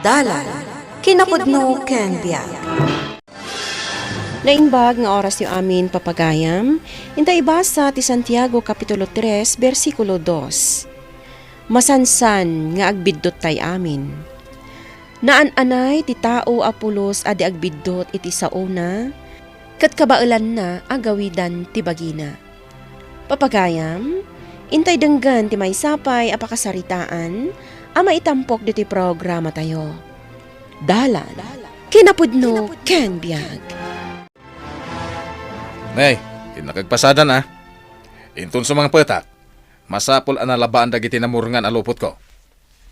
Dalan, kinapudno ken biag. Naimbag nga oras yung amin papagayam, intay ibasa ti Santiago Kapitulo 3, versikulo 2. Masansan nga agbiddot tay amin. Naan-anay ti tao apulos adi agbiddot iti sauna, kat kabailan na agawidan ti bagina. Papagayam, intay denggan ti maysapay apakasaritaan, ama itampok diti programa tayo. Dalan, kinapudno ken biag. Nay, tinakagpasadan Intun sa mga petak, masapol analabaan dagiti namurngan alupot ko.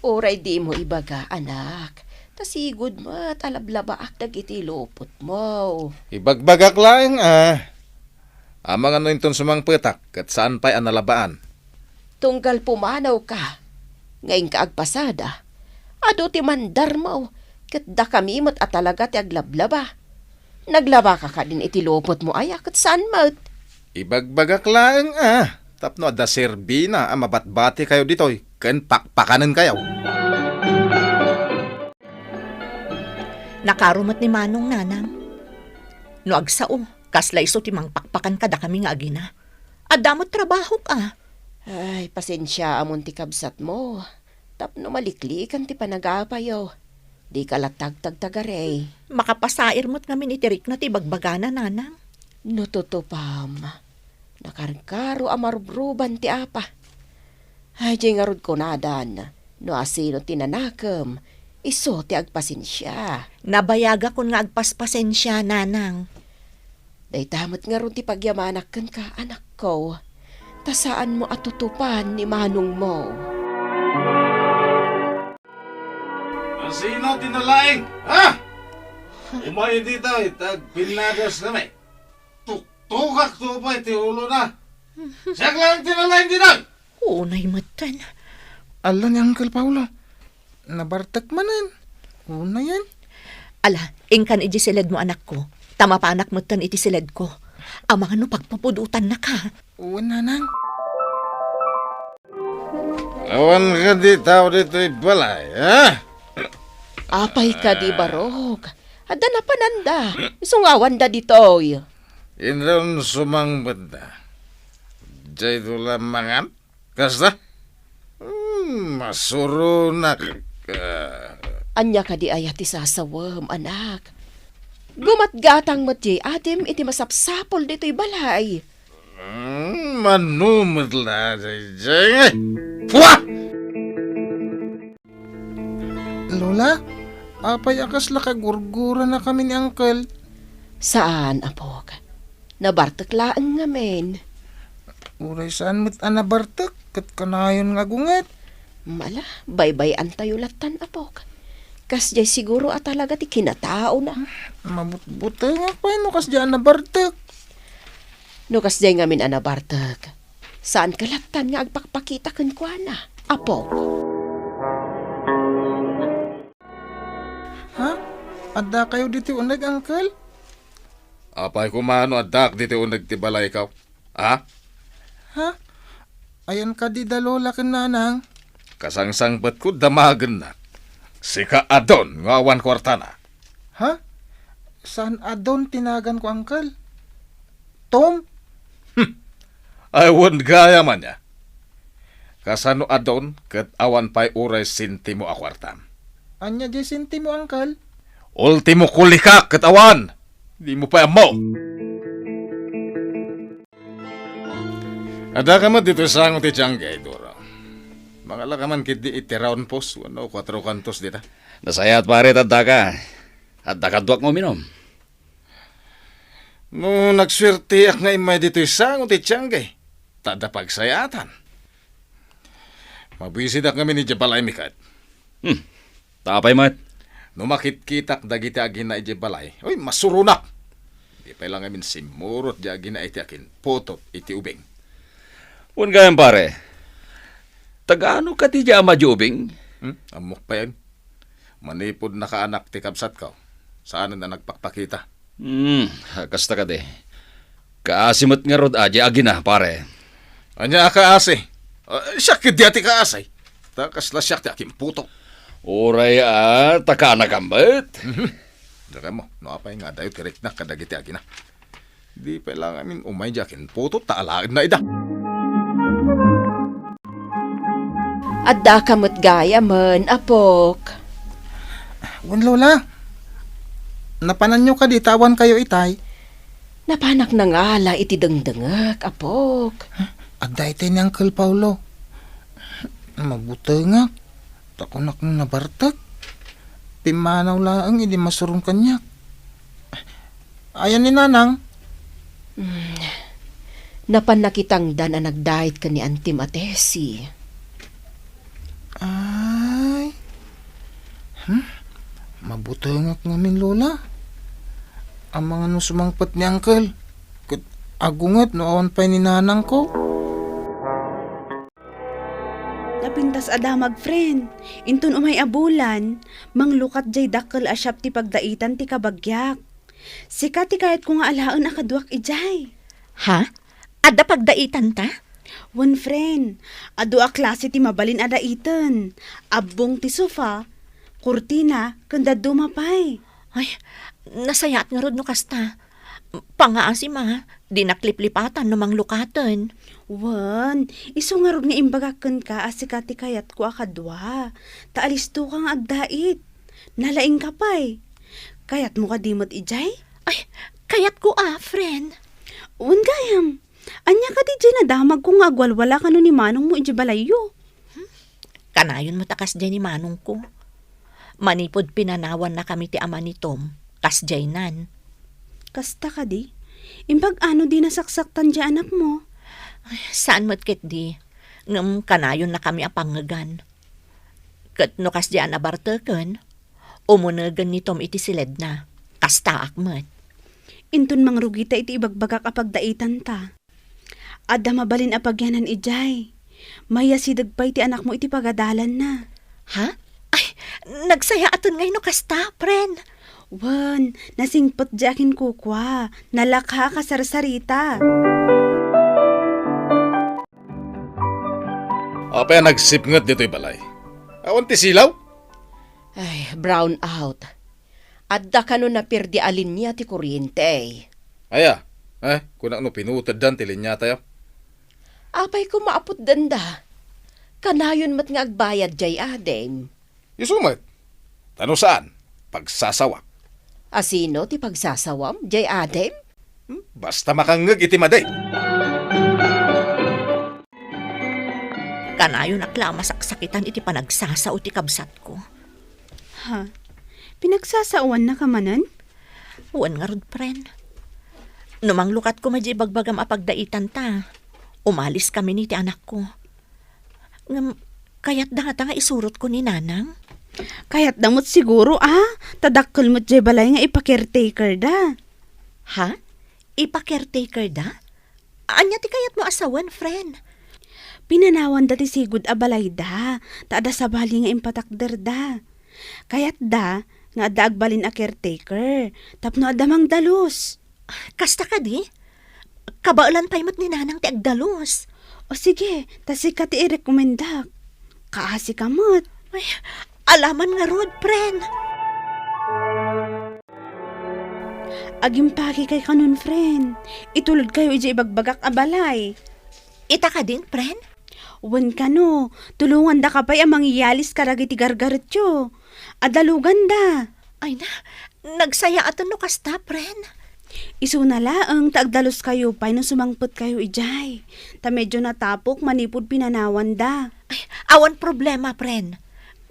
Oray di mo ibaga, anak. Tasigod mo at alablabaak dagiti lupot mo. Ibagbagak lang Amang ano intun sa mga petak, kat saan pa'y analabaan. Tunggal pumanaw ka. Ngayon ka agpasada. Ado ti mandar mo. Kat da kami mo't at talaga ti aglablaba. Naglaba ka din iti lupot mo ay kat saan mo. Ibagbagak lang Tapno da serbina mabatbati kayo ditoy, ken pakpakanen kayo. Nakarumat ni Manong nanang. No agsao, kaslay so timang pakpakan kada kami nga agina. Adamot trabaho ka. Ay, pasensya amon ti kabsat mo. Tapno maliklikan ti panagapayo. Di ka latag-tag-tagaray. Makapasair mo't ngamin itirik na ti bagbagana nanang. Nututupam. Nakarkaro amarubruban ti apa. Ay, di nga rod ko nadan. No asino tinanakam. Iso ti agpasensya. Nabayaga kon nga agpaspasensya nanang. Day tamot nga ron ti pagyamanak kan ka, anak ko. Tasaan mo atutupan ni manong mo. Sino tinalaing? Umayin dito, tagpinagas kami. Tukak to pa, iti ulo na. Siya lang tinalaing dito. Unay matan. Ala ni Uncle Paulo, nabartak manan. Una yan. Ala, ingkan iti silid mo anak ko. Tama pa anak matan iti silid ko. Amang ano pagpapudutan na ka. Una nang. Awan ka di tao dito balay, Apay ka di barog. Ada na pananda. Isungawan da ditoy. Indron sumang benda. Jay tula mangan? Kasta? Masurunak ka. Anya ka di ayat isasawam, anak. Gumatgatang matjay adim iti masapsapol dito'y balay. Manumit la, Jay. Fuwa! Lola, apay akas lakagurgura na kami ni Uncle. Saan, apok? Nabartaklaan ngamin. Uray saan mo't anabartak, kat kanayon nga gunget. Mala, baybay antayo latan, apok. Kas jay siguro at talaga ti kinatao na. Mabutbutay nga pa, no kas dyan anabartak. No kas jay ngamin anabartak. Saan kalatan nga agpakpakita kan kwa na, apok? Ha? Ada kayo dito unag, Uncle? Apay kumano adak dito unag tibalay ikaw. Ha? Ayan ka di da Lola ken nanang. Kasangsang ba't ko damagan na. Sika adon, ngawan kwartana. Ha? Saan adon tinagan ko, Uncle? Tom? Ay won gaya man niya. Kasano adon, kat awan pa'y uray sintimo akwartan. Anya di sinti mo, Uncle? Ultimo kulikak, kat awan. Di mo pa mo. Ada ka mo dito sa ang ti Tianggay, Doro. Mga lakaman kiti itiraon pos, 4 kantos dita. Nasayat pare tadda ka. At dakadwak mo minom. No nagswerte ak nga imay dito sa ang ti Tianggay. Tada pagsayatan. Mabisit ak kami ni Jabalay Mikat. Tapay mat. No makitkitak dagiti agin na ijebalay. Uy, masurunak. Di pa lang amin simurot di agin na iti akin. Putot iti ubing. Un gayam pare. Tagaano ka ti dya majubing? Amok pa yan. Manipod na kaanak ti kabsat ka. Saan na nagpakpakita? Kasta ka de. Kaasimot nga rod aja agina pare. Anya ka ase. Siya kidi ati ka asay. Takas la siya ti akin puto. Uray taka na kambet. Daka mo, no apay nga dayo tirik na kadagiti agina. Di pa lang amin umay jakin puto taalain na ida. Adda kamot gaya man, apok. Wan lola, napanan nyo ka di tawan kayo itay. Napanak na nga la iti dengdengek, apok. Adda itay ni Uncle Paulo. Mabutengak. Takunak na nabartag. Pimanaw laang hindi masurong kanyak. Ayan ni Nanang. Napan nakitang dan na nagdait ka ni Auntie Matesi. Ay. Mabutengak ngamin lola. Ang mga nusumangpat ni Uncle. Agungat noon pa ni Nanang ko. Napintas adamag friend, intun umay abulan, manglukat jay dakkel asyap ti pagdaitan ti kabagyak. Sika ti kahit ko nga alaon akaduak ijay. Ha? Adda pagdaitan ta? One friend, adu a klase ti mabalin adaitan, abong ti sofa, kurtina, kanda dumapay. Ay, nasayat nga rod no kasta. Pangaan si ma, di nakliplipatan no manglukatan. Wan, iso nga rod nga imbagakan ka asikati kayat ko akadwa. Taalisto kang agdait. Nalaing kapay. Kayat mo ka dimot ijay? Ay, kayat ko friend. Wan gayam. Anya ka di jay nadamag kung agwalwala ka no ni manong mo iji balayo. Kanayon mo takas dyan ni manong ko. Manipod pinanawan na kami ti ama ni Tom, kas dyan nan. Kasta ka di? Imbag ano di nasaksaktan di anak mo? Ay, saan mo't ket di? Ngam kanayon na kami apangagan. Kat no kas dyan abarteken, umunagan ni Tom iti siled na. Kasta akmat. Intun mangrugita iti ibagbagak apagdaitan ta. Adda mabalin apagyanan ijay. Maya sidagpay ti anak mo iti pagadalan na. Ha? Ay, nagsaya aton ngayon no kasta, friend. Wan, nasingpot di akin kukwa. Nalakha ka sarsarita. Apa yan nagsipngat dito'y balay? Awan ti silaw? Ay, brown out. Adda ka no napirdi alin niya ti kuryente. Aya, kunak no pinutad dan tilin niya tayo. Apay ko maapot danda. Kanayon mat nga agbayad jay adem. Isumat. Tano saan? Pagsasawak. Asino ti pagsasawam jay adem? Basta makangag iti maday. Kanayon akla masaksakitan iti panagsasao ti kabsat ko. Ha? Pinagsasauan na kamanan? Uwan nga rod, friend. Numanglukat ko madya bagbagam apagdaitan ta. Umalis kami ni ti anak ko. Kaya't nga isurot ko ni Nanang. Kaya't damot siguro tadakkel mo't jay balay nga ipa-caretaker da. Ha? Ipa-caretaker da? Anya ti kayat mo asawan, friend? Pinanawan dati sigud abalay da. Taada sa bali nga impatakder da. Kaya't da, nga adda agbalin a caretaker. Tapno adamang dalos. Kasta ka di? Kabaulan pa'y mo't ni Nanang ti agdalos. O sige, tasika ti i-recomendak. Kaasi kamot. Ay, alaman nga rod, friend. Agimpagi kay kanun, friend. Itulod kayo iji ibagbagak abalay. Ita ka din, friend? Wan ka no, tulungan da ka pa'y amang iyalis karagi ti gargaretyo. Adalugan da. Ay na, nagsaya ato no kasta, friend. Isu na laang taagdalos kayo pa'y no sumangpot kayo ijay. Ta medyo natapok manipod pinanawan da. Ay, awan problema, friend.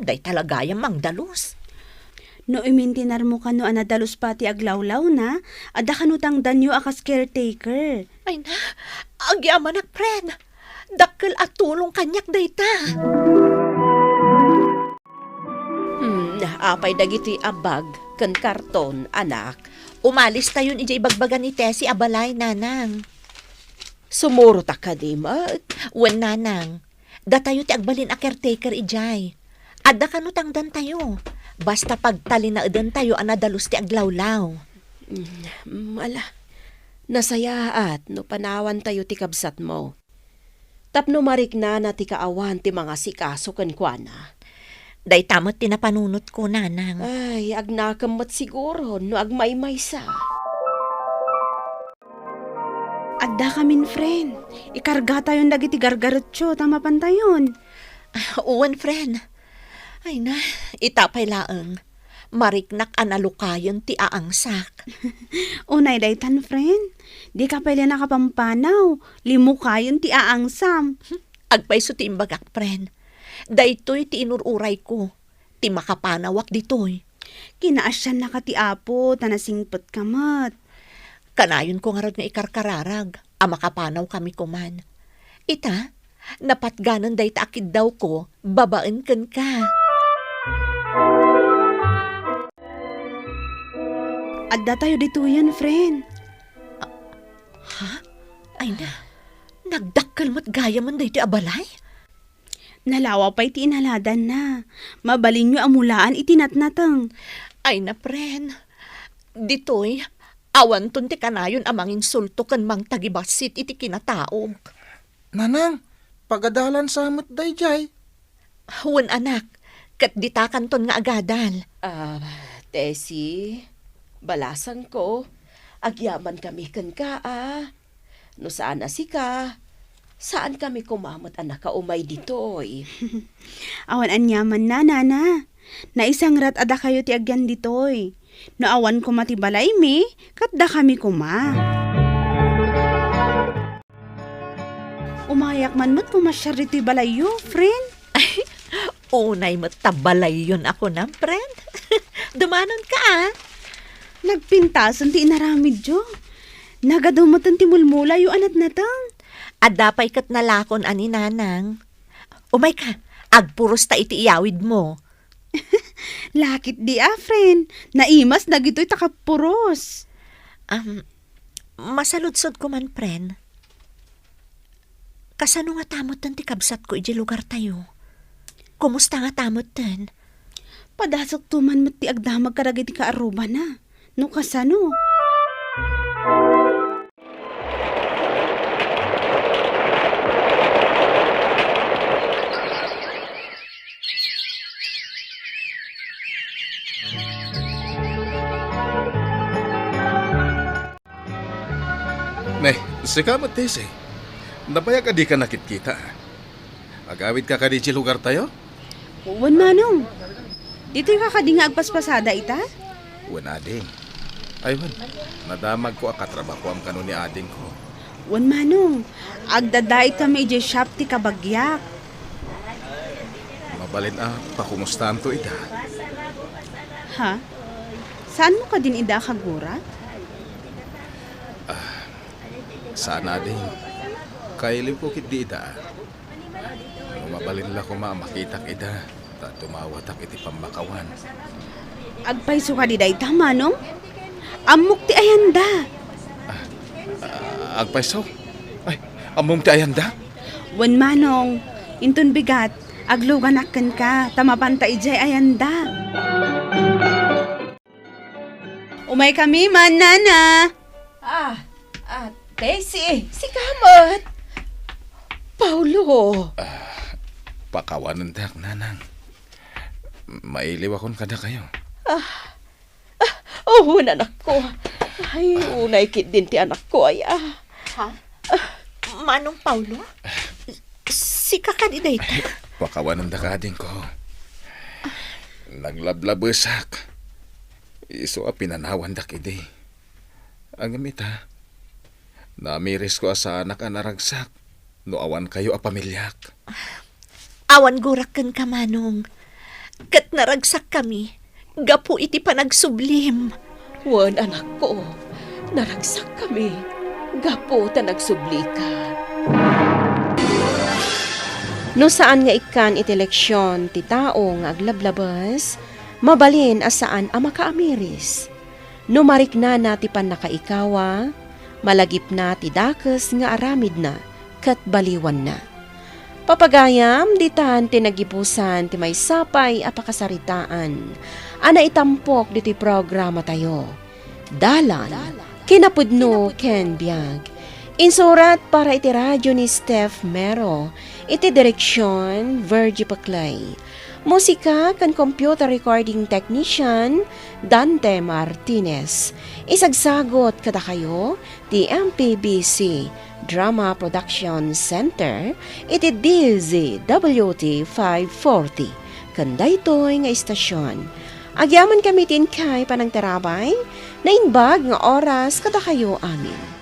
Day talagayang mangdalos. No imintinar mo ka no anadalos pati aglawlaw na, ada kanutang danyo akas caretaker. Ay na, agyaman ak, friend. Dakkel at tulong kanyak dayta. Apay dagiti abag, ken karton, anak. Umalis tayo ija ibagbagan ni Tessie abalay, Nanang. Sumuro ta ka di mat. Wen, Nanang. Da tayo ti agbalin a caretaker ijay. Adda kanutang dan tayo. Basta pagtali na edan tayo anadalos ti aglawlaw. Ala, nasayaat no panawan tayo ti kabsat mo. Tapno marik na ti kaawan ti mga sikaso ken kuana. Day tamot tinapanunot ko, nanang. Ay, agnakamot siguro no agmaymay sa. Adda kamin, friend. Ikarga tayo dagiti gargarotso, tama pantayon. Uwan, friend. Ay na, itapay laeng. Mariknak analukayon ti aangsak. Unay daytan, friend. Di ka pala nakapampanaw. Limukayon ti aangsam. Agpay so ti imbagak, friend. Daytoy ti inururay ko. Ti makapanawak ditoy. Kinaasyan na ka ti apo, tanasingpot kamat. Kanayon ko nga rod nga ikarkararag. Makapanaw kami kuman. Ita, napatganan day taakid daw ko, babaen ken ka. Adda tayo dito yan, friend. Ay na, nagdakkel mo't gaya man day ti abalay? Nalawa pa'y ti inhaladan na. Mabalin nyo amulaan itinatnatang. Ay na, friend. Ditoy, awan ton ti kanayon amang insulto kan mang tagibasit iti kinataog. Nanang, pagadalan sa amot day jay. Huwan anak, kat ditakan ton nga agadal. Tesi, balasan ko. Agyaman kami kan ka, No saan asika? Saan kami kumamot anak ka umay ditoy? Awan anyaman na, nana. Naisang rat ada kayo ti agyan ditoy. No awan ko matibalay mi, katda kami kuma. Umayak man mo't pumasyar dito'y balayo, friend. Unay mo't tabalay yun ako na, friend. Dumanon ka, Nagpintasan ti inaramid jo. Nagadumutan ti mulmula yu anat natang. Adapay kat nalakon ani nanang. Umay ka, agpuros ta iti iyawid mo. Lakit di friend. Naimas dagito'y takapuros. Masaludsod ko man, friend. Kasano nga tamot tan ti kabsat ko iti lugar tayo? Kumusta nga tamot tan? Padasok tuman mo't ti agdamag karagay ti kaaruba na. No kasano? May, sikamat Tese. Napaya ka di ka nakikita. Agawid ka ka di si lugar tayo? Wan manong. Dito'y kakadinga agpaspasada ita? Wan ading. Aywan, nadamag ko akatrabaho ang kanon ni ading ko. Wan manong. Agdadait kami ije shop ti kabagyak. Mabalin pakumustahan to ida. Ha? Saan mo ka din ida kagura? Sana ading. Kailip ko kit di ida. Mabalin la ko makita ida. Ta tumawatak iti pambakawan. Agpaiso ka di ita manong? Amok ti ayanda. Agpaiso? Ay, among ti ayanda? Wan manong. Intun bigat. Agluganakken ka. Tamapanta ijay ayanda. Umay kami man, nana. Tesi, si Kamot. Paulo. Pakawanan dak nanang. Mailiw akong kada kayo. Anak ko. Ay, unay kit din ti anak ko ay Manong Paulo? Si kakadiday ta? Pakawanan da kading ko. Naglablabesak. Iso pinanawan da kidi. Ang gamita. Namiris ko sa anak naragsak. No awan kayo pamilyak. Awan guraken ka, manong. Kat naragsak kami. Gapu iti panagsublim. Wan anak ko. Naragsak kami. Gapo ta nagsubli ka. No saan nga ikan iti leksyon ti tao nga aglablabas, mabalin asaan ang makaamiris. No marikna na ti panakaikawa, malagip na ti dakes nga aramid na, kat baliwan na. Papagayam, ditan tinagipusan ti may sapay apakasaritaan. Ana itampok diti programa tayo. Dalan, kinapudno ken biag. Insurat para iti radyo ni Steph Mero. Iti direksyon, Virgie Paclay. Musika kan computer recording technician Dante Martinez. Isagsagot kada kayo ti MPBC Drama Production Center iti DZWT 540. Kanday to'y nga istasyon. Agyaman kami tin kay panang terabay na inbag nga oras kada kayo amin.